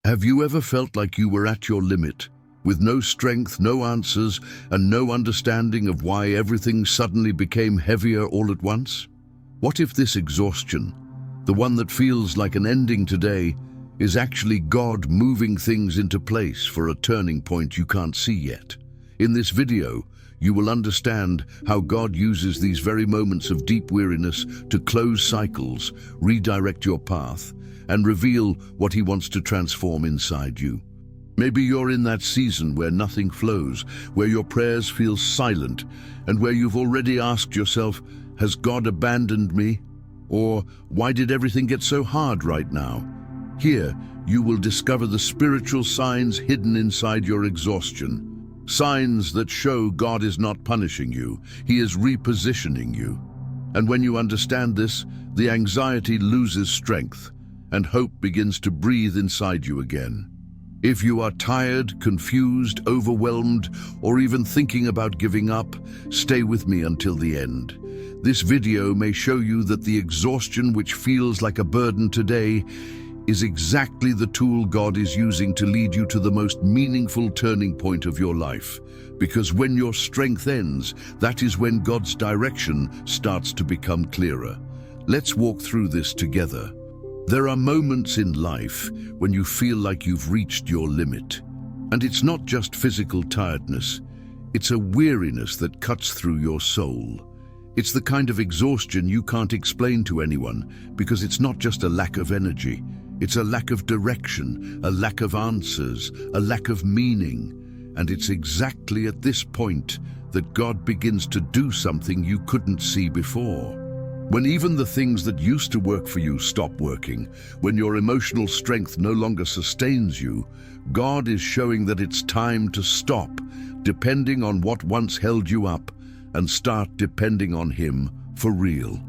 Have you ever felt like you were at your limit, with no strength, no answers, and no understanding of why everything suddenly became heavier all at once? What if this exhaustion, the one that feels like an ending today, is actually God moving things into place for a turning point you can't see yet? In this video, you will understand how God uses these very moments of deep weariness to close cycles, redirect your path, and reveal what He wants to transform inside you. Maybe you're in that season where nothing flows, where your prayers feel silent, and where you've already asked yourself, has God abandoned me? Or why did everything get so hard right now? Here, you will discover the spiritual signs hidden inside your exhaustion. Signs that show God is not punishing you, He is repositioning you. And when you understand this, the anxiety loses strength, and hope begins to breathe inside you again. If you are tired, confused, overwhelmed, or even thinking about giving up, stay with me until the end. This video may show you that the exhaustion which feels like a burden today is exactly the tool God is using to lead you to the most meaningful turning point of your life. Because when your strength ends, that is when God's direction starts to become clearer. Let's walk through this together. There are moments in life when you feel like you've reached your limit. And it's not just physical tiredness, it's a weariness that cuts through your soul. It's the kind of exhaustion you can't explain to anyone, because it's not just a lack of energy. It's a lack of direction, a lack of answers, a lack of meaning. And it's exactly at this point that God begins to do something you couldn't see before. When even the things that used to work for you stop working, when your emotional strength no longer sustains you, God is showing that it's time to stop depending on what once held you up and start depending on Him for real.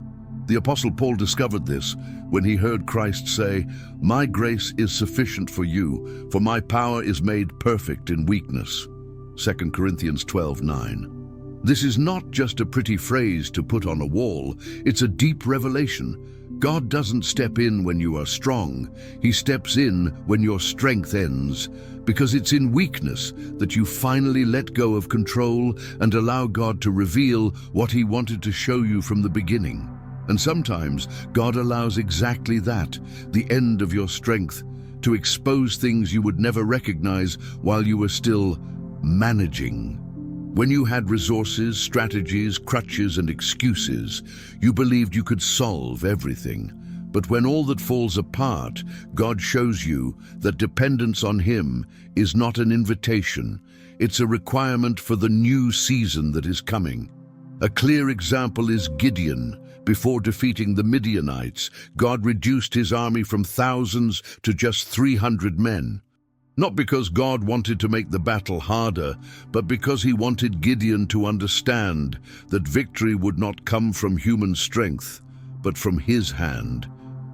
The Apostle Paul discovered this when he heard Christ say, "My grace is sufficient for you, for my power is made perfect in weakness." 2 Corinthians 12:9. This is not just a pretty phrase to put on a wall, it's a deep revelation. God doesn't step in when you are strong, He steps in when your strength ends, because it's in weakness that you finally let go of control and allow God to reveal what He wanted to show you from the beginning. And sometimes God allows exactly that, the end of your strength, to expose things you would never recognize while you were still managing. When you had resources, strategies, crutches, and excuses, you believed you could solve everything. But when all that falls apart, God shows you that dependence on Him is not an invitation, it's a requirement for the new season that is coming. A clear example is Gideon. Before defeating the Midianites, God reduced his army from thousands to just 300 men. Not because God wanted to make the battle harder, but because He wanted Gideon to understand that victory would not come from human strength, but from His hand.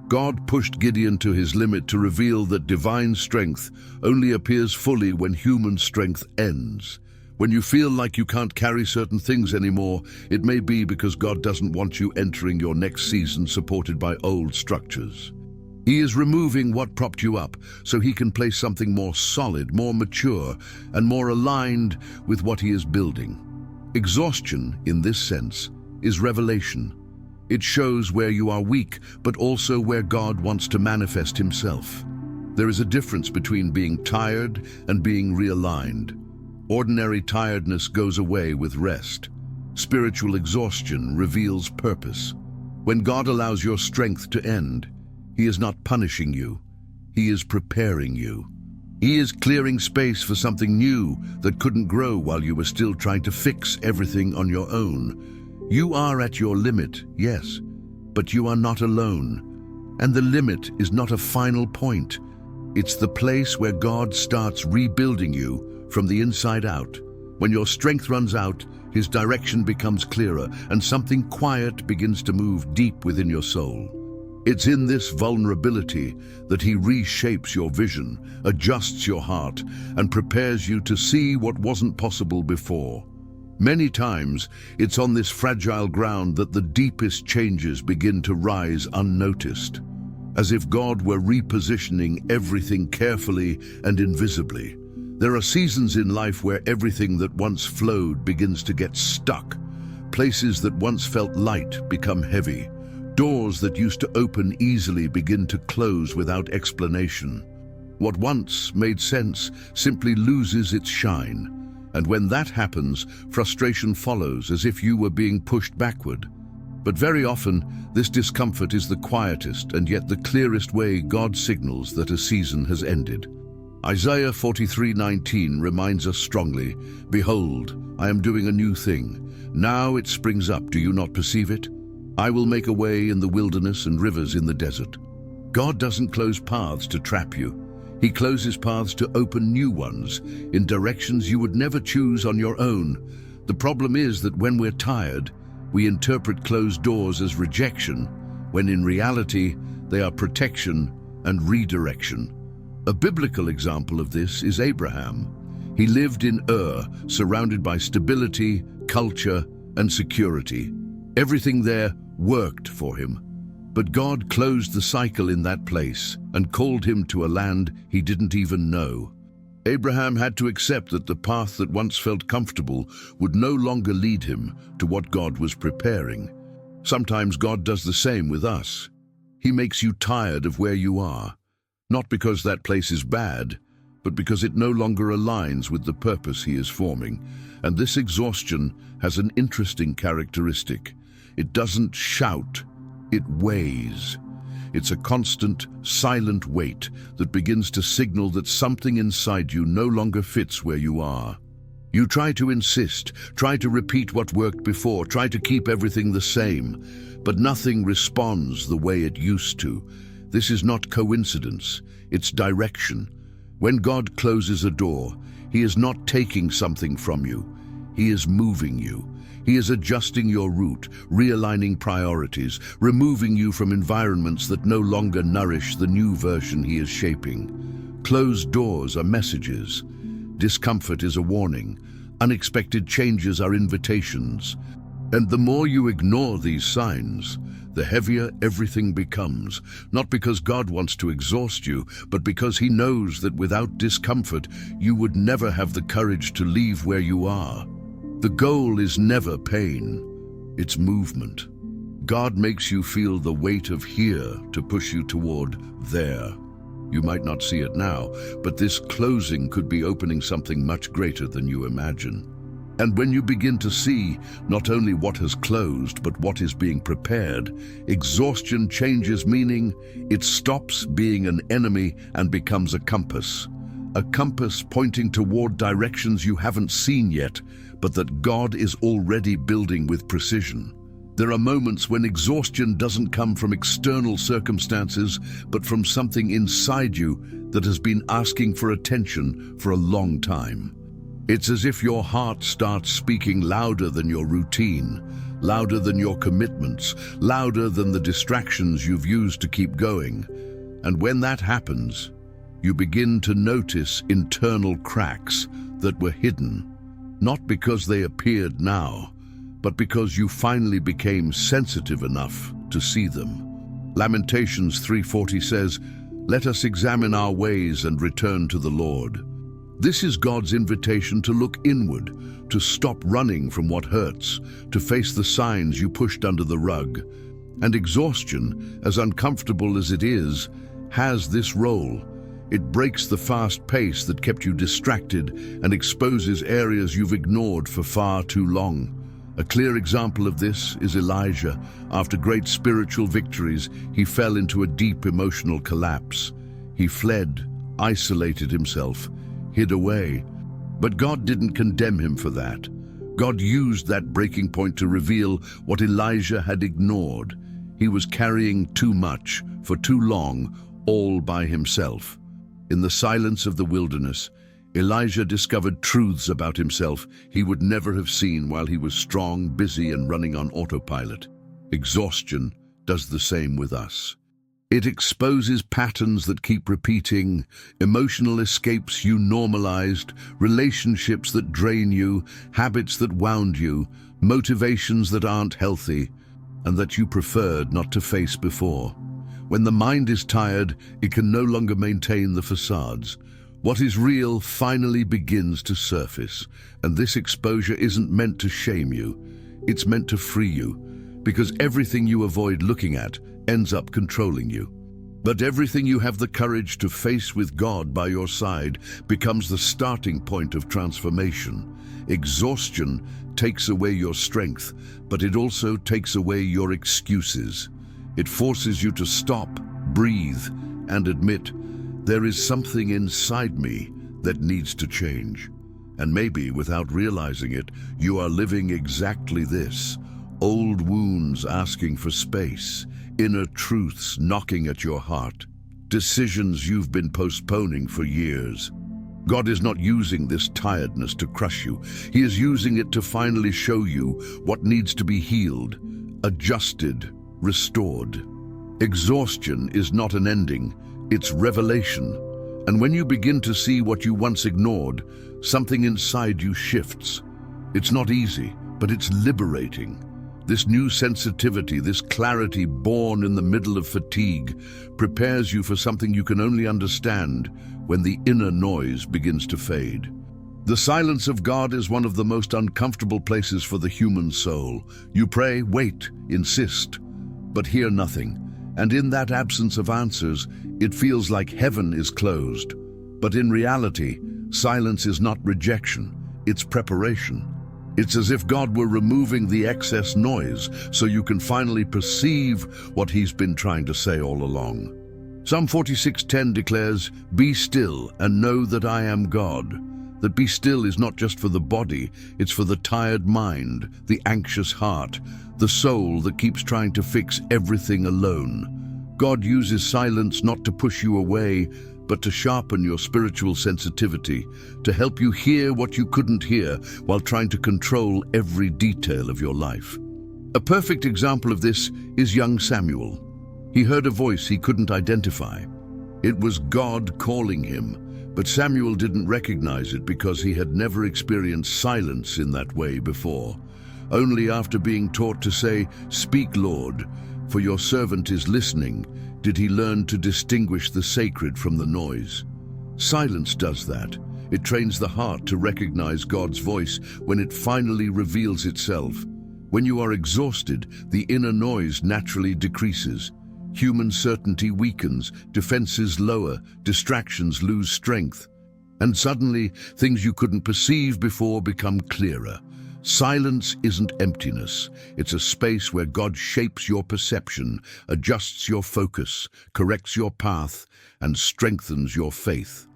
God pushed Gideon to his limit to reveal that divine strength only appears fully when human strength ends. When you feel like you can't carry certain things anymore, it may be because God doesn't want you entering your next season supported by old structures. He is removing what propped you up so He can place something more solid, more mature, and more aligned with what He is building. Exhaustion, in this sense, is revelation. It shows where you are weak, but also where God wants to manifest Himself. There is a difference between being tired and being realigned. Ordinary tiredness goes away with rest. Spiritual exhaustion reveals purpose. When God allows your strength to end, He is not punishing you, He is preparing you. He is clearing space for something new that couldn't grow while you were still trying to fix everything on your own. You are at your limit, yes, but you are not alone. And the limit is not a final point. It's the place where God starts rebuilding you from the inside out. When your strength runs out, His direction becomes clearer, and something quiet begins to move deep within your soul. It's in this vulnerability that He reshapes your vision, adjusts your heart, and prepares you to see what wasn't possible before. Many times, it's on this fragile ground that the deepest changes begin to rise unnoticed. as if God were repositioning everything carefully and invisibly. There are seasons in life where everything that once flowed begins to get stuck. Places that once felt light become heavy. Doors that used to open easily begin to close without explanation. What once made sense simply loses its shine. And when that happens, frustration follows, as if you were being pushed backward. But very often, this discomfort is the quietest and yet the clearest way God signals that a season has ended. Isaiah 43:19 reminds us strongly, "Behold, I am doing a new thing. Now it springs up, do you not perceive it? I will make a way in the wilderness and rivers in the desert." God doesn't close paths to trap you. He closes paths to open new ones, in directions you would never choose on your own. The problem is that when we're tired, we interpret closed doors as rejection, when in reality, they are protection and redirection. A biblical example of this is Abraham. He lived in Ur, surrounded by stability, culture, and security. Everything there worked for him. But God closed the cycle in that place and called him to a land he didn't even know. Abraham had to accept that the path that once felt comfortable would no longer lead him to what God was preparing. Sometimes God does the same with us. He makes you tired of where you are, not because that place is bad, but because it no longer aligns with the purpose he is forming. And this exhaustion has an interesting characteristic. It doesn't shout, it weighs. It's a constant, silent weight that begins to signal that something inside you no longer fits where you are. You try to insist, try to repeat what worked before, try to keep everything the same, but nothing responds the way it used to. This is not coincidence, it's direction. When God closes a door, He is not taking something from you. He is moving you. He is adjusting your route, realigning priorities, removing you from environments that no longer nourish the new version He is shaping. Closed doors are messages. Discomfort is a warning. Unexpected changes are invitations. And the more you ignore these signs, the heavier everything becomes, not because God wants to exhaust you, but because He knows that without discomfort, you would never have the courage to leave where you are. The goal is never pain, it's movement. God makes you feel the weight of here to push you toward there. You might not see it now, but this closing could be opening something much greater than you imagine. And when you begin to see not only what has closed, but what is being prepared, exhaustion changes meaning. It stops being an enemy and becomes a compass. A compass pointing toward directions you haven't seen yet, but that God is already building with precision. There are moments when exhaustion doesn't come from external circumstances, but from something inside you that has been asking for attention for a long time. It's as if your heart starts speaking louder than your routine, louder than your commitments, louder than the distractions you've used to keep going. And when that happens, you begin to notice internal cracks that were hidden, not because they appeared now, but because you finally became sensitive enough to see them. Lamentations 3:40 says, "Let us examine our ways and return to the Lord." This is God's invitation to look inward, to stop running from what hurts, to face the signs you pushed under the rug. And exhaustion, as uncomfortable as it is, has this role. It breaks the fast pace that kept you distracted and exposes areas you've ignored for far too long. A clear example of this is Elijah. After great spiritual victories, he fell into a deep emotional collapse. He fled, isolated himself, hid away. But God didn't condemn him for that. God used that breaking point to reveal what Elijah had ignored. He was carrying too much, for too long, all by himself. In the silence of the wilderness, Elijah discovered truths about himself he would never have seen while he was strong, busy, and running on autopilot. Exhaustion does the same with us. It exposes patterns that keep repeating, emotional escapes you normalized, relationships that drain you, habits that wound you, motivations that aren't healthy, and that you preferred not to face before. When the mind is tired, it can no longer maintain the facades. What is real finally begins to surface, and this exposure isn't meant to shame you. It's meant to free you, because everything you avoid looking at ends up controlling you. But everything you have the courage to face with God by your side becomes the starting point of transformation. Exhaustion takes away your strength, but it also takes away your excuses. It forces you to stop, breathe, and admit, there is something inside me that needs to change. And maybe, without realizing it, you are living exactly this. Old wounds asking for space, inner truths knocking at your heart, decisions you've been postponing for years. God is not using this tiredness to crush you. He is using it to finally show you what needs to be healed, adjusted, restored. Exhaustion is not an ending, it's revelation. And when you begin to see what you once ignored, something inside you shifts. It's not easy, but it's liberating. This new sensitivity, this clarity born in the middle of fatigue, prepares you for something you can only understand when the inner noise begins to fade. The silence of God is one of the most uncomfortable places for the human soul. You pray, wait, insist, but hear nothing. And in that absence of answers, it feels like heaven is closed. But in reality, silence is not rejection, it's preparation. It's as if God were removing the excess noise so you can finally perceive what He's been trying to say all along. Psalm 46:10 declares, "Be still and know that I am God." That be still is not just for the body, it's for the tired mind, the anxious heart, the soul that keeps trying to fix everything alone. God uses silence not to push you away, but to sharpen your spiritual sensitivity, to help you hear what you couldn't hear while trying to control every detail of your life. A perfect example of this is young Samuel. He heard a voice he couldn't identify. It was God calling him, but Samuel didn't recognize it because he had never experienced silence in that way before. Only after being taught to say, "Speak, Lord, for your servant is listening," did he learn to distinguish the sacred from the noise. Silence does that. It trains the heart to recognize God's voice when it finally reveals itself. When you are exhausted, the inner noise naturally decreases. Human certainty weakens, defenses lower, distractions lose strength. And suddenly, things you couldn't perceive before become clearer. Silence isn't emptiness. It's a space where God shapes your perception, adjusts your focus, corrects your path, and strengthens your faith.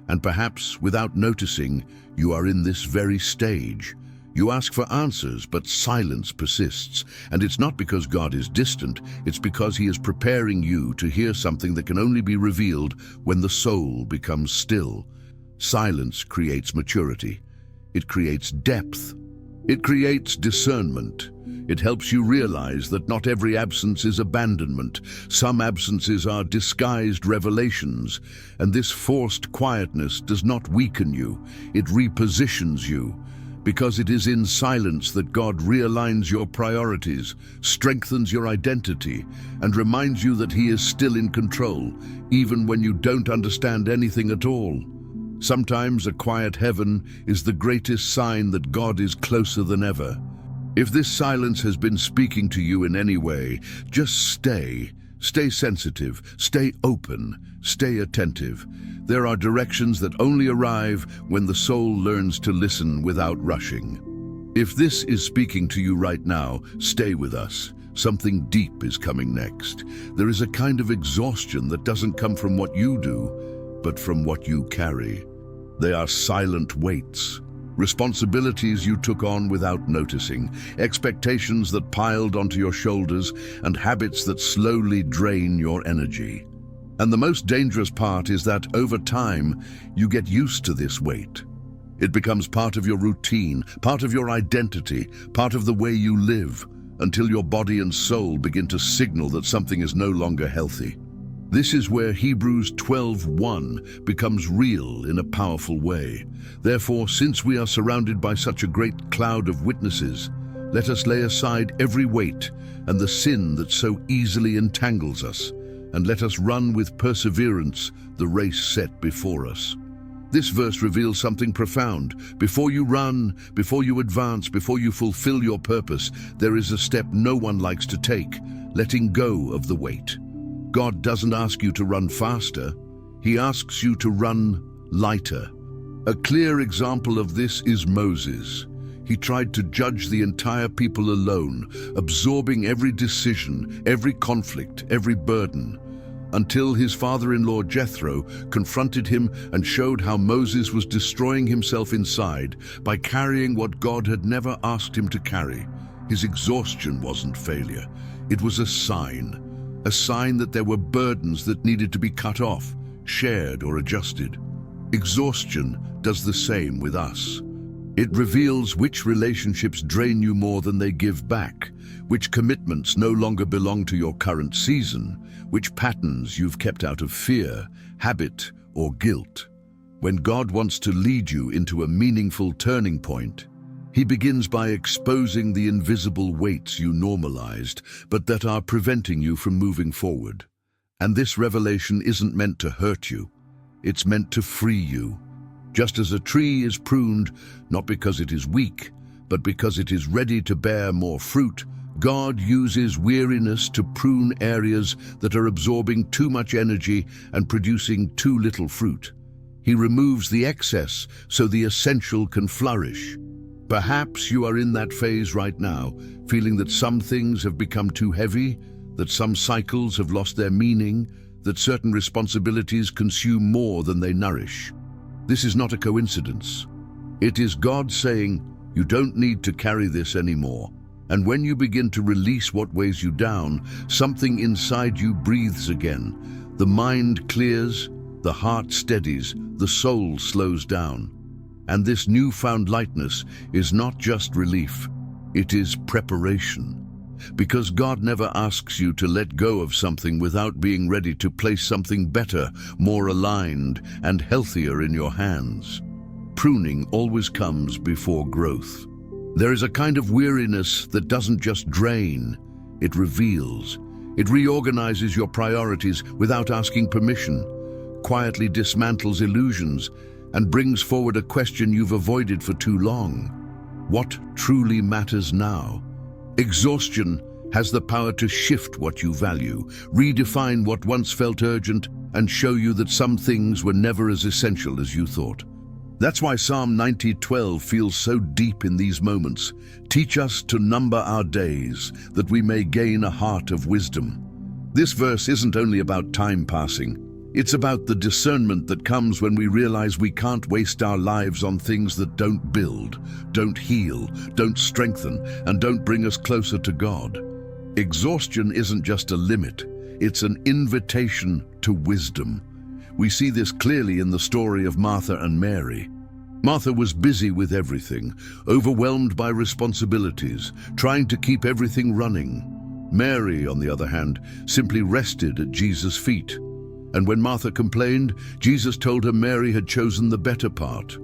And perhaps, without noticing, you are in this very stage. You ask for answers, but silence persists. And it's not because God is distant, it's because He is preparing you to hear something that can only be revealed when the soul becomes still. Silence creates maturity. It creates depth. It creates discernment. It helps you realize that not every absence is abandonment. Some absences are disguised revelations. And this forced quietness does not weaken you. It repositions you. Because it is in silence that God realigns your priorities, strengthens your identity, and reminds you that He is still in control, even when you don't understand anything at all. Sometimes a quiet heaven is the greatest sign that God is closer than ever. If this silence has been speaking to you in any way, just stay. Stay sensitive, stay open, stay attentive. There are directions that only arrive when the soul learns to listen without rushing. If this is speaking to you right now, stay with us. Something deep is coming next. There is a kind of exhaustion that doesn't come from what you do, but from what you carry. They are silent weights. Responsibilities you took on without noticing, expectations that piled onto your shoulders, and habits that slowly drain your energy. And the most dangerous part is that over time, you get used to this weight. It becomes part of your routine, part of your identity, part of the way you live, until your body and soul begin to signal that something is no longer healthy. This is where Hebrews 12:1 becomes real in a powerful way. Therefore, since we are surrounded by such a great cloud of witnesses, let us lay aside every weight and the sin that so easily entangles us. and let us run with perseverance the race set before us. This verse reveals something profound. Before you run, before you advance, before you fulfill your purpose, there is a step no one likes to take: letting go of the weight. God doesn't ask you to run faster. He asks you to run lighter. A clear example of this is Moses. He tried to judge the entire people alone, absorbing every decision, every conflict, every burden, until his father-in-law Jethro confronted him and showed how Moses was destroying himself inside by carrying what God had never asked him to carry. His exhaustion wasn't failure. It was a sign that there were burdens that needed to be cut off, shared, or adjusted. Exhaustion does the same with us. It reveals which relationships drain you more than they give back, which commitments no longer belong to your current season, which patterns you've kept out of fear, habit, or guilt. When God wants to lead you into a meaningful turning point, He begins by exposing the invisible weights you normalized, but that are preventing you from moving forward. And this revelation isn't meant to hurt you. It's meant to free you. Just as a tree is pruned, not because it is weak, but because it is ready to bear more fruit, God uses weariness to prune areas that are absorbing too much energy and producing too little fruit. He removes the excess so the essential can flourish. Perhaps you are in that phase right now, feeling that some things have become too heavy, that some cycles have lost their meaning, that certain responsibilities consume more than they nourish. This is not a coincidence. It is God saying, you don't need to carry this anymore. And when you begin to release what weighs you down, something inside you breathes again. The mind clears, the heart steadies, the soul slows down. And this newfound lightness is not just relief, it is preparation. Because God never asks you to let go of something without being ready to place something better, more aligned, and healthier in your hands. Pruning always comes before growth. There is a kind of weariness that doesn't just drain, it reveals. It reorganizes your priorities without asking permission, quietly dismantles illusions, and brings forward a question you've avoided for too long. What truly matters now? Exhaustion has the power to shift what you value, redefine what once felt urgent, and show you that some things were never as essential as you thought. That's why Psalm 90:12 feels so deep in these moments. Teach us to number our days, that we may gain a heart of wisdom. This verse isn't only about time passing. It's about the discernment that comes when we realize we can't waste our lives on things that don't build, don't heal, don't strengthen, and don't bring us closer to God. Exhaustion isn't just a limit, it's an invitation to wisdom. We see this clearly in the story of Martha and Mary. Martha was busy with everything, overwhelmed by responsibilities, trying to keep everything running. Mary, on the other hand, simply rested at Jesus' feet. And when Martha complained, Jesus told her Mary had chosen the better part.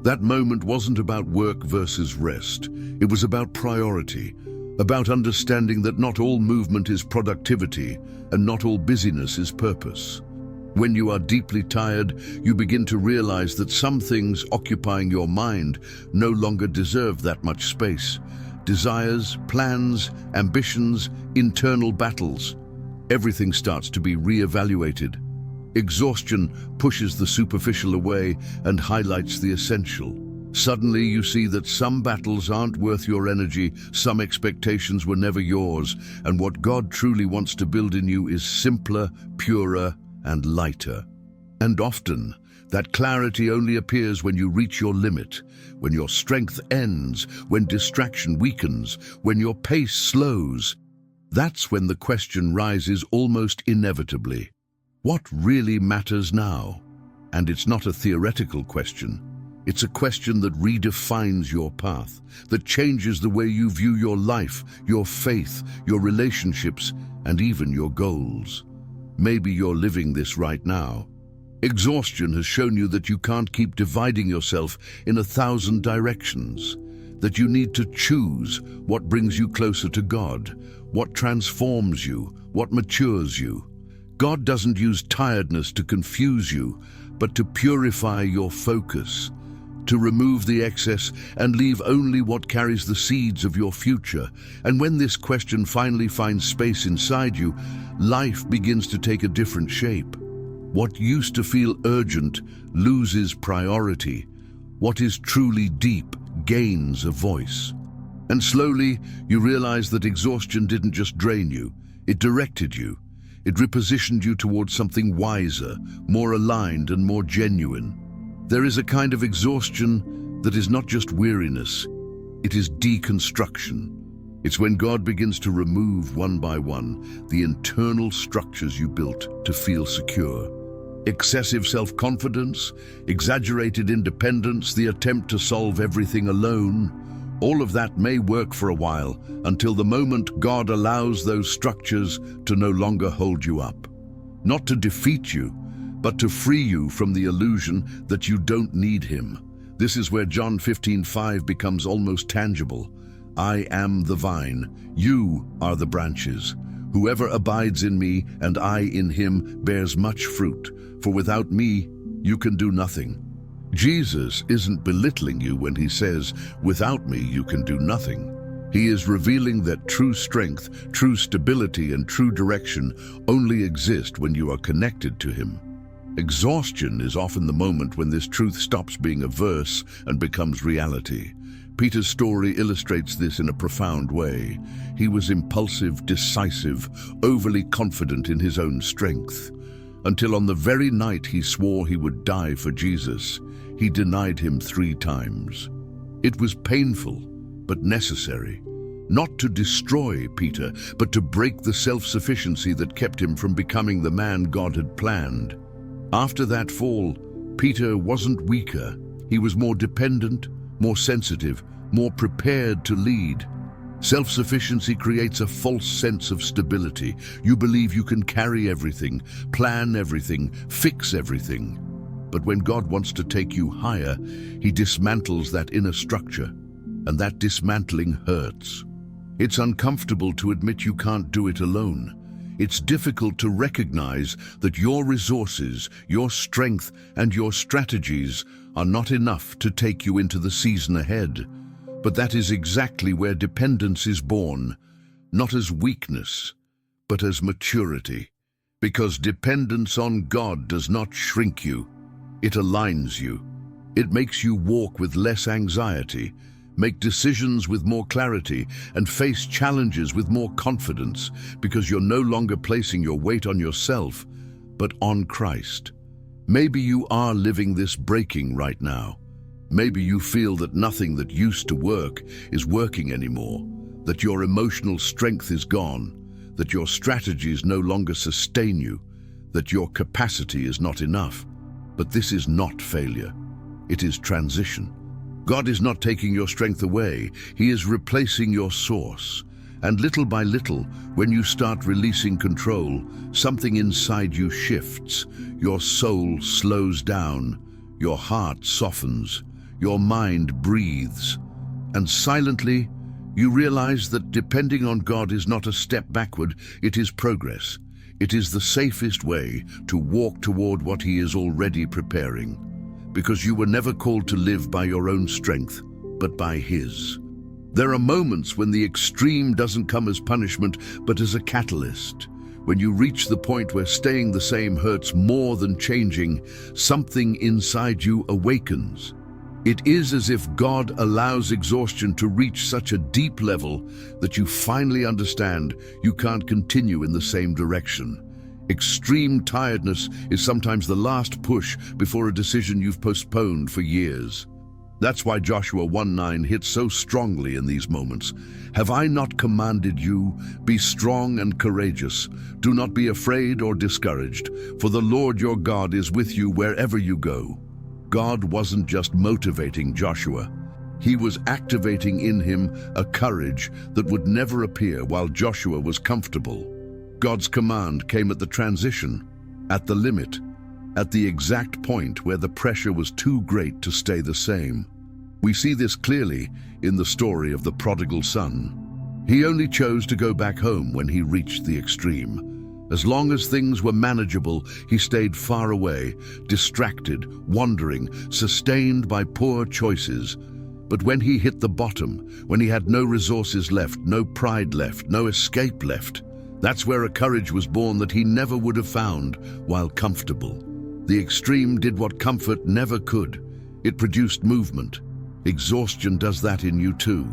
That moment wasn't about work versus rest. It was about priority, about understanding that not all movement is productivity and not all busyness is purpose. When you are deeply tired, you begin to realize that some things occupying your mind no longer deserve that much space. Desires, plans, ambitions, internal battles. Everything starts to be re-evaluated. Exhaustion pushes the superficial away and highlights the essential. Suddenly you see that some battles aren't worth your energy, some expectations were never yours, and what God truly wants to build in you is simpler, purer, and lighter. And often, that clarity only appears when you reach your limit, when your strength ends, when distraction weakens, when your pace slows. That's when the question rises almost inevitably. What really matters now? And it's not a theoretical question. It's a question that redefines your path, that changes the way you view your life, your faith, your relationships, and even your goals. Maybe you're living this right now. Exhaustion has shown you that you can't keep dividing yourself in 1,000 directions, that you need to choose what brings you closer to God, what transforms you, what matures you. God doesn't use tiredness to confuse you, but to purify your focus, to remove the excess and leave only what carries the seeds of your future. And when this question finally finds space inside you, life begins to take a different shape. What used to feel urgent loses priority. What is truly deep gains a voice. And slowly, you realize that exhaustion didn't just drain you, it directed you. It repositioned you towards something wiser, more aligned and more genuine. There is a kind of exhaustion that is not just weariness, it is deconstruction. It's when God begins to remove one by one the internal structures you built to feel secure. Excessive self-confidence, exaggerated independence, the attempt to solve everything alone, all of that may work for a while until the moment God allows those structures to no longer hold you up. Not to defeat you, but to free you from the illusion that you don't need Him. This is where John 15:5 becomes almost tangible. I am the vine, you are the branches. Whoever abides in me and I in him bears much fruit, for without me you can do nothing. Jesus isn't belittling you when He says, without me you can do nothing. He is revealing that true strength, true stability, and true direction only exist when you are connected to Him. Exhaustion is often the moment when this truth stops being a verse and becomes reality. Peter's story illustrates this in a profound way. He was impulsive, decisive, overly confident in his own strength. Until on the very night he swore he would die for Jesus, he denied Him 3 times. It was painful, but necessary. Not to destroy Peter, but to break the self-sufficiency that kept him from becoming the man God had planned. After that fall, Peter wasn't weaker. He was more dependent, more sensitive, more prepared to lead. Self-sufficiency creates a false sense of stability. You believe you can carry everything, plan everything, fix everything. But when God wants to take you higher, He dismantles that inner structure, and that dismantling hurts. It's uncomfortable to admit you can't do it alone. It's difficult to recognize that your resources, your strength, and your strategies are not enough to take you into the season ahead. But that is exactly where dependence is born, not as weakness, but as maturity. Because dependence on God does not shrink you, it aligns you. It makes you walk with less anxiety, make decisions with more clarity, and face challenges with more confidence, because you're no longer placing your weight on yourself, but on Christ. Maybe you are living this breaking right now. Maybe you feel that nothing that used to work is working anymore, that your emotional strength is gone, that your strategies no longer sustain you, that your capacity is not enough. But this is not failure. It is transition. God is not taking your strength away. He is replacing your source. And little by little, when you start releasing control, something inside you shifts. Your soul slows down. Your heart softens. Your mind breathes. And silently, you realize that depending on God is not a step backward, it is progress. It is the safest way to walk toward what He is already preparing. Because you were never called to live by your own strength, but by His. There are moments when the extreme doesn't come as punishment, but as a catalyst. When you reach the point where staying the same hurts more than changing, something inside you awakens. It is as if God allows exhaustion to reach such a deep level that you finally understand you can't continue in the same direction. Extreme tiredness is sometimes the last push before a decision you've postponed for years. That's why Joshua 1:9 hits so strongly in these moments. Have I not commanded you? Be strong and courageous. Do not be afraid or discouraged, for the Lord your God is with you wherever you go. God wasn't just motivating Joshua. He was activating in him a courage that would never appear while Joshua was comfortable. God's command came at the transition, at the limit, at the exact point where the pressure was too great to stay the same. We see this clearly in the story of the prodigal son. He only chose to go back home when he reached the extreme. As long as things were manageable, he stayed far away, distracted, wandering, sustained by poor choices. But when he hit the bottom, when he had no resources left, no pride left, no escape left, that's where a courage was born that he never would have found while comfortable. The extreme did what comfort never could. It produced movement. Exhaustion does that in you too.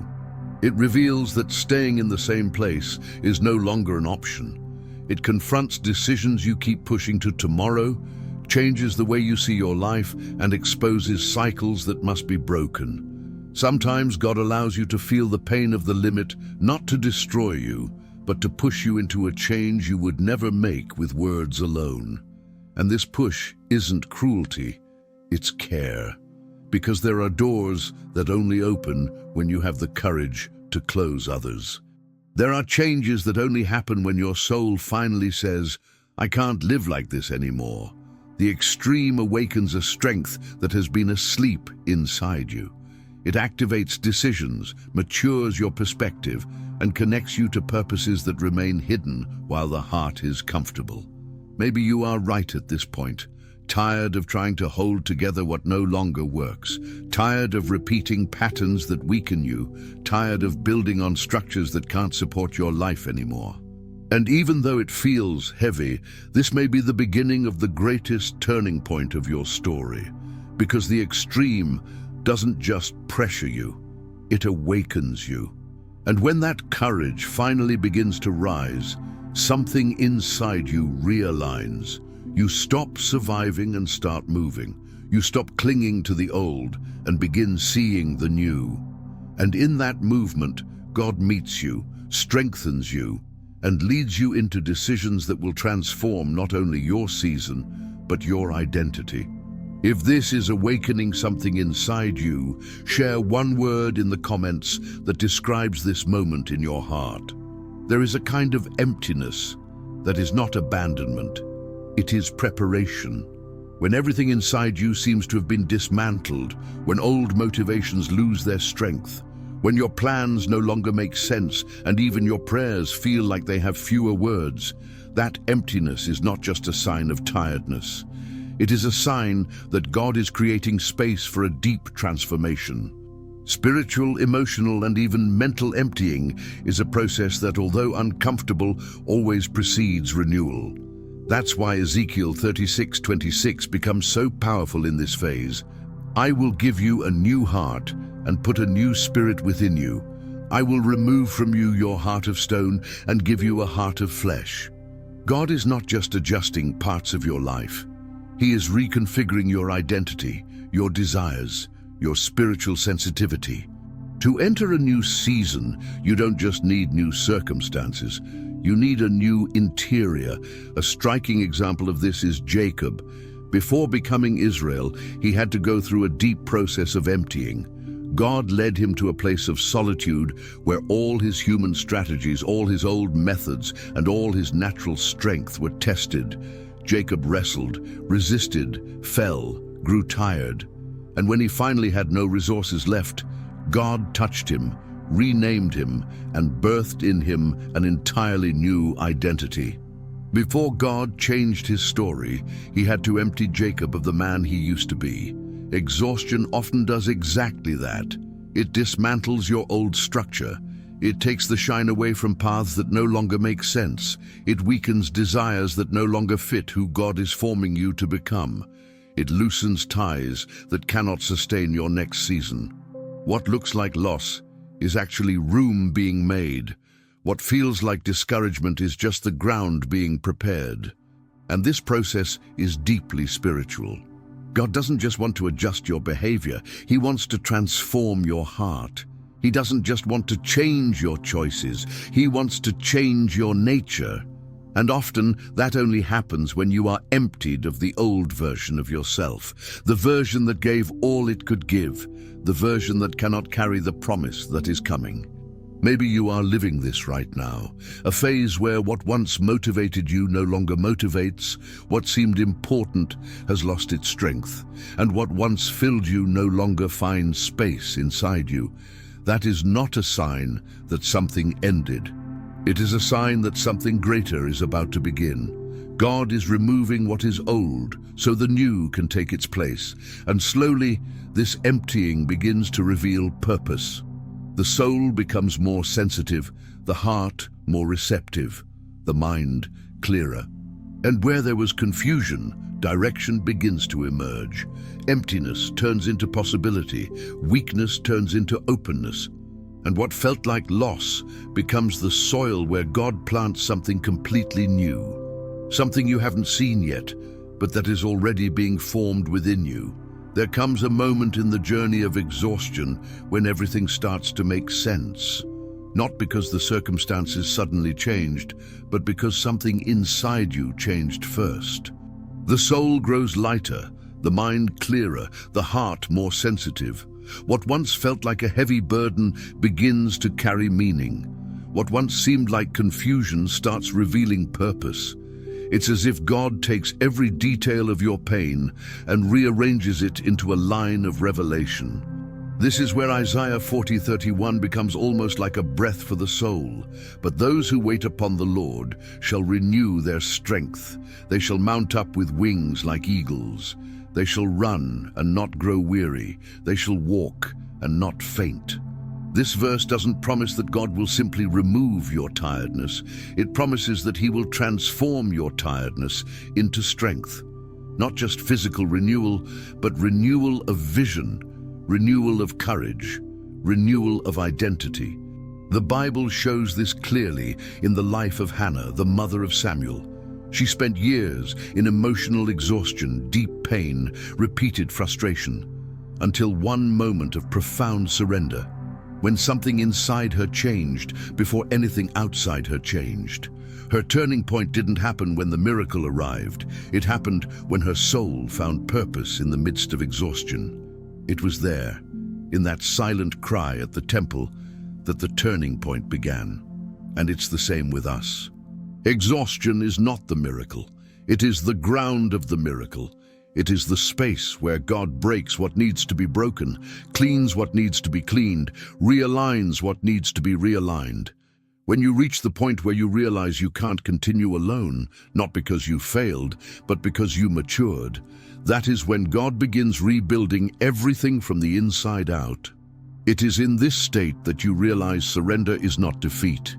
It reveals that staying in the same place is no longer an option. It confronts decisions you keep pushing to tomorrow, changes the way you see your life, and exposes cycles that must be broken. Sometimes God allows you to feel the pain of the limit, not to destroy you, but to push you into a change you would never make with words alone. And this push isn't cruelty, it's care. Because there are doors that only open when you have the courage to close others. There are changes that only happen when your soul finally says, I can't live like this anymore. The extreme awakens a strength that has been asleep inside you. It activates decisions, matures your perspective, and connects you to purposes that remain hidden while the heart is comfortable. Maybe you are right at this point. Tired of trying to hold together what no longer works, tired of repeating patterns that weaken you, tired of building on structures that can't support your life anymore. And even though it feels heavy, this may be the beginning of the greatest turning point of your story, because the extreme doesn't just pressure you, it awakens you. And when that courage finally begins to rise, something inside you realigns. You stop surviving and start moving. You stop clinging to the old and begin seeing the new. And in that movement, God meets you, strengthens you, and leads you into decisions that will transform not only your season, but your identity. If this is awakening something inside you, share one word in the comments that describes this moment in your heart. There is a kind of emptiness that is not abandonment. It is preparation. When everything inside you seems to have been dismantled, when old motivations lose their strength, when your plans no longer make sense and even your prayers feel like they have fewer words, that emptiness is not just a sign of tiredness. It is a sign that God is creating space for a deep transformation. Spiritual, emotional, and even mental emptying is a process that, although uncomfortable, always precedes renewal. That's why Ezekiel 36:26 becomes so powerful in this phase. I will give you a new heart and put a new spirit within you. I will remove from you your heart of stone and give you a heart of flesh. God is not just adjusting parts of your life. He is reconfiguring your identity, your desires, your spiritual sensitivity. To enter a new season, you don't just need new circumstances. You need a new interior. A striking example of this is Jacob. Before becoming Israel, he had to go through a deep process of emptying. God led him to a place of solitude where all his human strategies, all his old methods, and all his natural strength were tested. Jacob wrestled, resisted, fell, grew tired. And when he finally had no resources left, God touched him, renamed him, and birthed in him an entirely new identity. Before God changed his story, he had to empty Jacob of the man he used to be. Exhaustion often does exactly that. It dismantles your old structure. It takes the shine away from paths that no longer make sense. It weakens desires that no longer fit who God is forming you to become. It loosens ties that cannot sustain your next season. What looks like loss is actually room being made. What feels like discouragement is just the ground being prepared. And this process is deeply spiritual. God doesn't just want to adjust your behavior, He wants to transform your heart. He doesn't just want to change your choices, He wants to change your nature. And often that only happens when you are emptied of the old version of yourself, the version that gave all it could give, the version that cannot carry the promise that is coming. Maybe you are living this right now, a phase where what once motivated you no longer motivates, what seemed important has lost its strength, and what once filled you no longer finds space inside you. That is not a sign that something ended. It is a sign that something greater is about to begin. God is removing what is old so the new can take its place, and slowly this emptying begins to reveal purpose. The soul becomes more sensitive, the heart more receptive, the mind clearer. And where there was confusion, direction begins to emerge. Emptiness turns into possibility, weakness turns into openness, and what felt like loss becomes the soil where God plants something completely new. Something you haven't seen yet, but that is already being formed within you. There comes a moment in the journey of exhaustion when everything starts to make sense. Not because the circumstances suddenly changed, but because something inside you changed first. The soul grows lighter, the mind clearer, the heart more sensitive. What once felt like a heavy burden begins to carry meaning. What once seemed like confusion starts revealing purpose. It's as if God takes every detail of your pain and rearranges it into a line of revelation. This is where Isaiah 40:31 becomes almost like a breath for the soul. But those who wait upon the Lord shall renew their strength. They shall mount up with wings like eagles. They shall run and not grow weary. They shall walk and not faint. This verse doesn't promise that God will simply remove your tiredness. It promises that He will transform your tiredness into strength. Not just physical renewal, but renewal of vision, renewal of courage, renewal of identity. The Bible shows this clearly in the life of Hannah, the mother of Samuel. She spent years in emotional exhaustion, deep pain, repeated frustration, until one moment of profound surrender, when something inside her changed before anything outside her changed. Her turning point didn't happen when the miracle arrived. It happened when her soul found purpose in the midst of exhaustion. It was there, in that silent cry at the temple, that the turning point began. And it's the same with us. Exhaustion is not the miracle. It is the ground of the miracle. It is the space where God breaks what needs to be broken, cleans what needs to be cleaned, realigns what needs to be realigned. When you reach the point where you realize you can't continue alone, not because you failed, but because you matured, that is when God begins rebuilding everything from the inside out. It is in this state that you realize surrender is not defeat.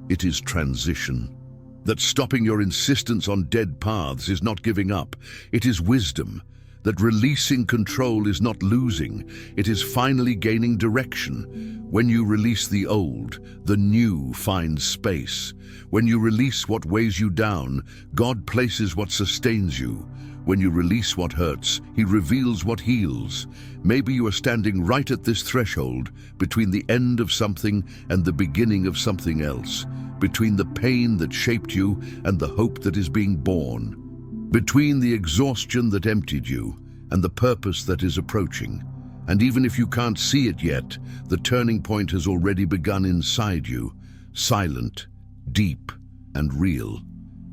It is transition. That stopping your insistence on dead paths is not giving up. It is wisdom. That releasing control is not losing. It is finally gaining direction. When you release the old, the new finds space. When you release what weighs you down, God places what sustains you. When you release what hurts, He reveals what heals. Maybe you are standing right at this threshold, between the end of something and the beginning of something else, between the pain that shaped you and the hope that is being born, between the exhaustion that emptied you and the purpose that is approaching. And even if you can't see it yet, the turning point has already begun inside you, silent, deep, and real.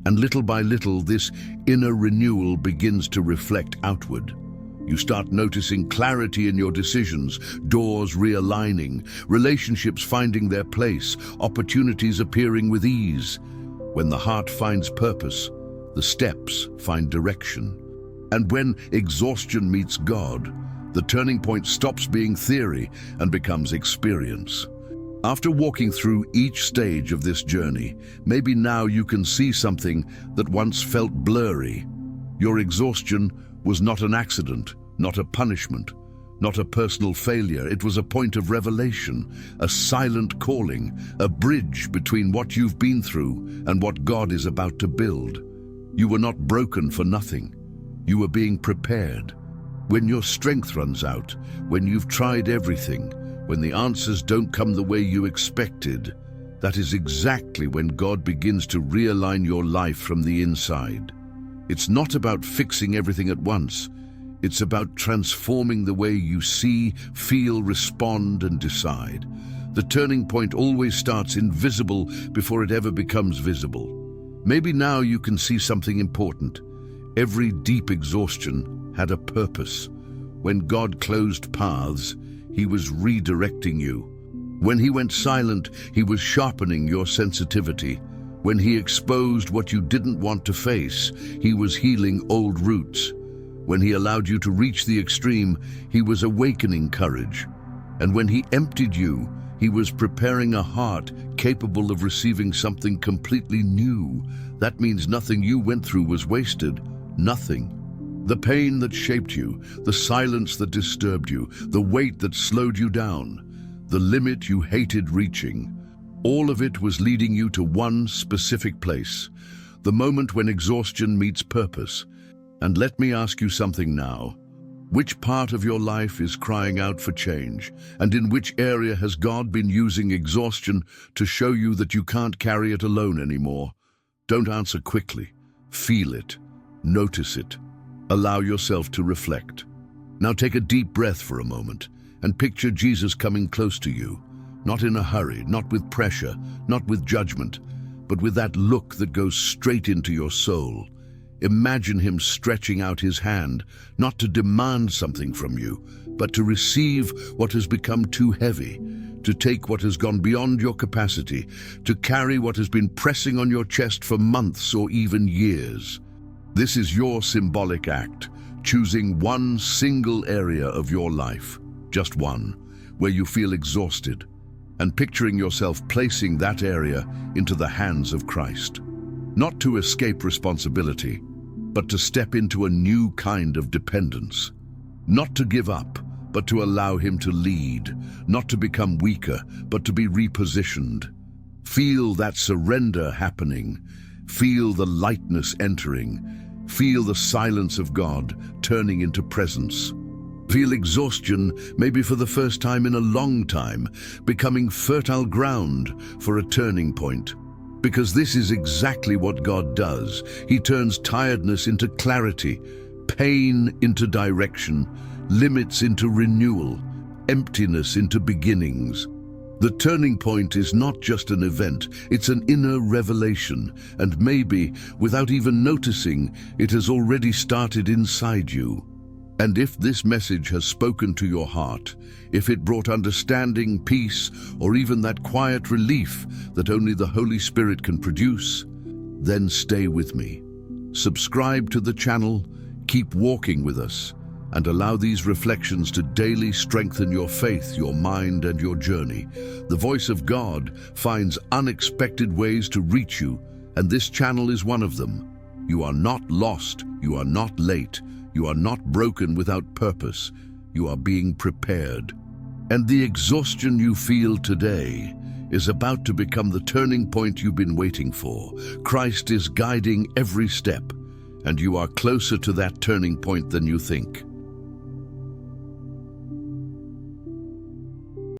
And little by little, this inner renewal begins to reflect outward. You start noticing clarity in your decisions, doors realigning, relationships finding their place, opportunities appearing with ease. When the heart finds purpose, the steps find direction. And when exhaustion meets God, the turning point stops being theory and becomes experience. After walking through each stage of this journey, maybe now you can see something that once felt blurry. Your exhaustion was not an accident, not a punishment, not a personal failure. It was a point of revelation, a silent calling, a bridge between what you've been through and what God is about to build. You were not broken for nothing. You were being prepared. When your strength runs out, when you've tried everything, when the answers don't come the way you expected, that is exactly when God begins to realign your life from the inside. It's not about fixing everything at once. It's about transforming the way you see, feel, respond, and decide. The turning point always starts invisible before it ever becomes visible. Maybe now you can see something important. Every deep exhaustion had a purpose. When God closed paths, He was redirecting you. When he went silent, he was sharpening your sensitivity. When he exposed what you didn't want to face, he was healing old roots. When he allowed you to reach the extreme, he was awakening courage. And when he emptied you, he was preparing a heart capable of receiving something completely new. That means nothing you went through was wasted. Nothing. The pain that shaped you, the silence that disturbed you, the weight that slowed you down, the limit you hated reaching, all of it was leading you to one specific place, the moment when exhaustion meets purpose. And let me ask you something now. Which part of your life is crying out for change? And in which area has God been using exhaustion to show you that you can't carry it alone anymore? Don't answer quickly. Feel it. Notice it. Allow yourself to reflect. Now take a deep breath for a moment and picture Jesus coming close to you. Not in a hurry, not with pressure, not with judgment, but with that look that goes straight into your soul. Imagine him stretching out his hand, not to demand something from you, but to receive what has become too heavy, to take what has gone beyond your capacity, to carry what has been pressing on your chest for months or even years. This is your symbolic act, choosing one single area of your life, just one, where you feel exhausted, and picturing yourself placing that area into the hands of Christ. Not to escape responsibility, but to step into a new kind of dependence. Not to give up, but to allow him to lead. Not to become weaker, but to be repositioned. Feel that surrender happening. Feel the lightness entering. Feel the silence of God turning into presence. Feel exhaustion, maybe for the first time in a long time, becoming fertile ground for a turning point. Because this is exactly what God does. He turns tiredness into clarity, pain into direction, limits into renewal, emptiness into beginnings. The turning point is not just an event, it's an inner revelation, and maybe, without even noticing, it has already started inside you. And if this message has spoken to your heart, if it brought understanding, peace, or even that quiet relief that only the Holy Spirit can produce, then stay with me. Subscribe to the channel, keep walking with us, and allow these reflections to daily strengthen your faith, your mind, and your journey. The voice of God finds unexpected ways to reach you, and this channel is one of them. You are not lost, you are not late, you are not broken without purpose. You are being prepared. And the exhaustion you feel today is about to become the turning point you've been waiting for. Christ is guiding every step, and you are closer to that turning point than you think.